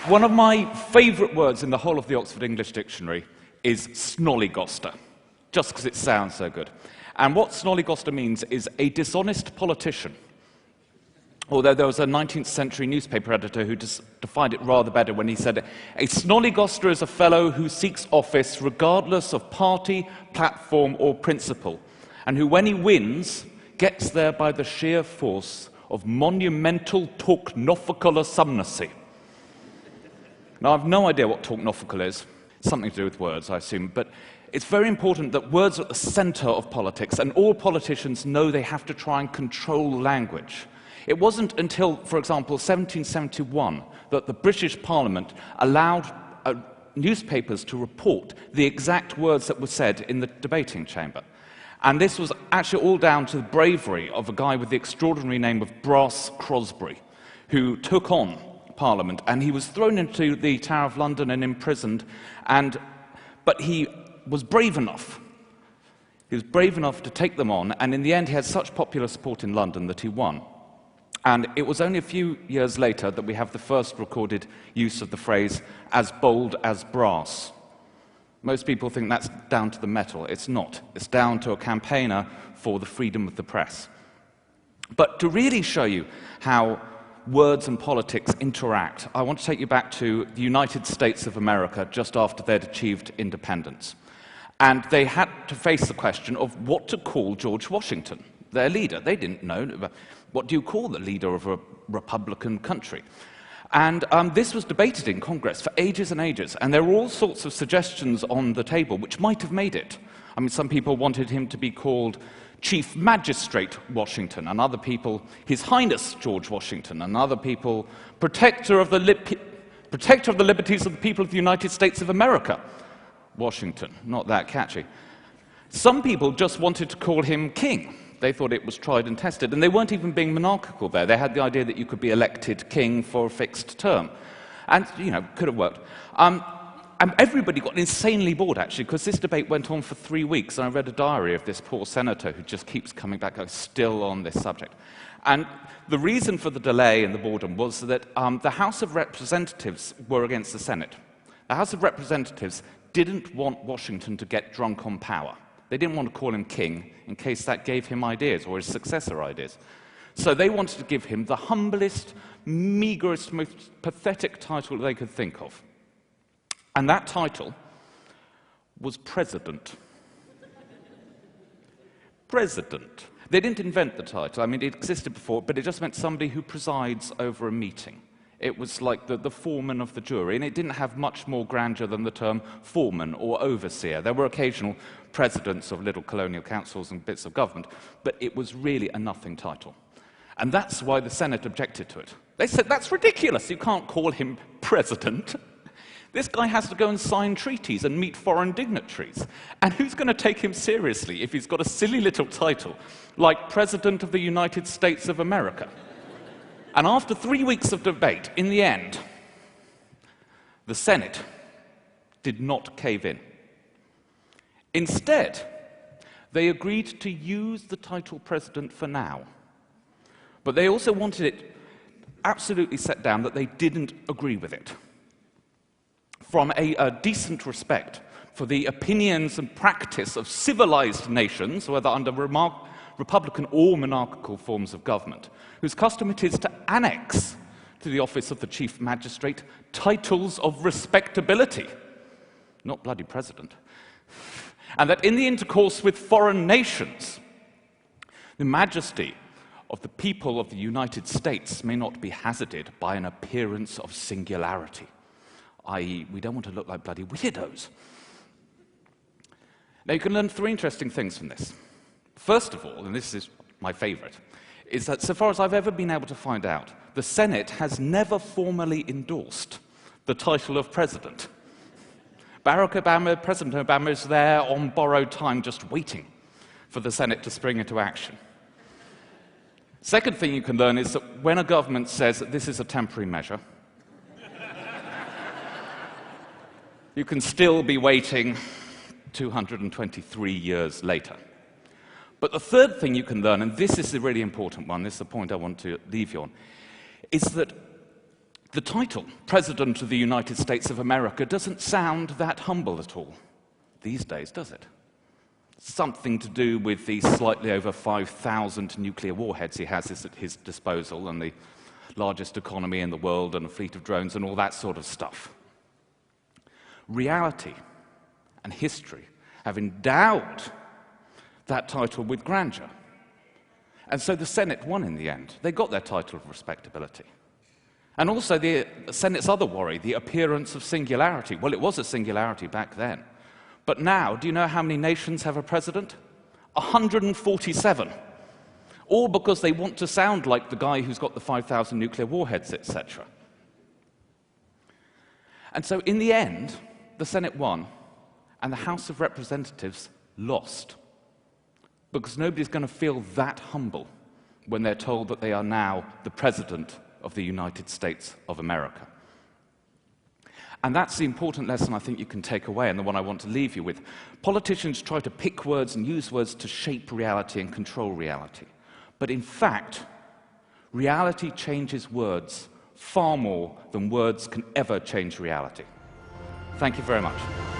One of my favourite words in the whole of the Oxford English Dictionary is snollygoster, just because it sounds so good. And what snollygoster means is a dishonest politician. Although there was a 19th century newspaper editor who defined it rather better when he said, "A snollygoster is a fellow who seeks office regardless of party, platform or principle, and who, when he wins, gets there by the sheer force of monumental talknophical assumnacy." Now, I've no idea what talknophical is. It's something to do with words, I assume, but it's very important that words are at the centre of politics, and all politicians know they have to try and control language. It wasn't until, for example, 1771 that the British Parliament allowed newspapers to report the exact words that were said in the debating chamber. And this was actually all down to the bravery of a guy with the extraordinary name of Brass Crosby, who took on Parliament, and he was thrown into the Tower of London and imprisoned, but he was brave enough. He was brave enough to take them on, and in the end he had such popular support in London that he won. And it was only a few years later that we have the first recorded use of the phrase, "as bold as brass." Most people think that's down to the metal. It's not. It's down to a campaigner for the freedom of the press. But to really show you how words and politics interact, I want to take you back to the United States of America just after they'd achieved independence. And they had to face the question of what to call George Washington, their leader. They didn't know. What do you call the leader of a Republican country? And this was debated in Congress for ages and ages, and there were all sorts of suggestions on the table which might have made it. I mean, some people wanted him to be called Chief Magistrate Washington, and other people, His Highness George Washington, and other people, Protector of the Liberties of the People of the United States of America, Washington. Not that catchy. Some people just wanted to call him King. They thought it was tried and tested, and they weren't even being monarchical there. They had the idea that you could be elected king for a fixed term. And, could have worked. And everybody got insanely bored, actually, because this debate went on for 3 weeks, and I read a diary of this poor senator who just keeps coming back, still on this subject. And the reason for the delay and the boredom was that the House of Representatives were against the Senate. The House of Representatives didn't want Washington to get drunk on power. They didn't want to call him king in case that gave him ideas or his successor ideas. So they wanted to give him the humblest, meagerest, most pathetic title they could think of. And that title was President. President. They didn't invent the title. I mean, it existed before, but it just meant somebody who presides over a meeting. It was like the foreman of the jury, and it didn't have much more grandeur than the term foreman or overseer. There were occasional presidents of little colonial councils and bits of government, but it was really a nothing title. And that's why the Senate objected to it. They said, that's ridiculous, you can't call him president. This guy has to go and sign treaties and meet foreign dignitaries. And who's going to take him seriously if he's got a silly little title like President of the United States of America? And after 3 weeks of debate, in the end, the Senate did not cave in. Instead, they agreed to use the title President for now. But they also wanted it absolutely set down that they didn't agree with it. From a decent respect for the opinions and practice of civilized nations, whether under Republican or monarchical forms of government, whose custom it is to annex to the office of the Chief Magistrate titles of respectability, not bloody president, and that in the intercourse with foreign nations, the majesty of the people of the United States may not be hazarded by an appearance of singularity, i.e., we don't want to look like bloody weirdos. Now, you can learn 3 interesting things from this. First of all, and this is my favorite, is that so far as I've ever been able to find out, the Senate has never formally endorsed the title of president. Barack Obama, President Obama, is there on borrowed time just waiting for the Senate to spring into action. Second thing you can learn is that when a government says that this is a temporary measure, you can still be waiting 223 years later. But the third thing you can learn, and this is the really important one, this is the point I want to leave you on, is that The title, President of the United States of America, doesn't sound that humble at all these days, does it? Something to do with the slightly over 5,000 nuclear warheads he has at his disposal, and the largest economy in the world, and a fleet of drones, and all that sort of stuff. Reality and history have endowed that title with grandeur. And so the Senate won in the end. They got their title of respectability. And also the Senate's other worry, the appearance of singularity. Well, it was a singularity back then. But now, do you know how many nations have a president? 147. All because they want to sound like the guy who's got the 5,000 nuclear warheads, etc. And so in the end, the Senate won, and the House of Representatives lost. Because nobody's going to feel that humble when they're told that they are now the President of the United States of America. And that's the important lesson I think you can take away, and the one I want to leave you with. Politicians try to pick words and use words to shape reality and control reality. But in fact, reality changes words far more than words can ever change reality. Thank you very much.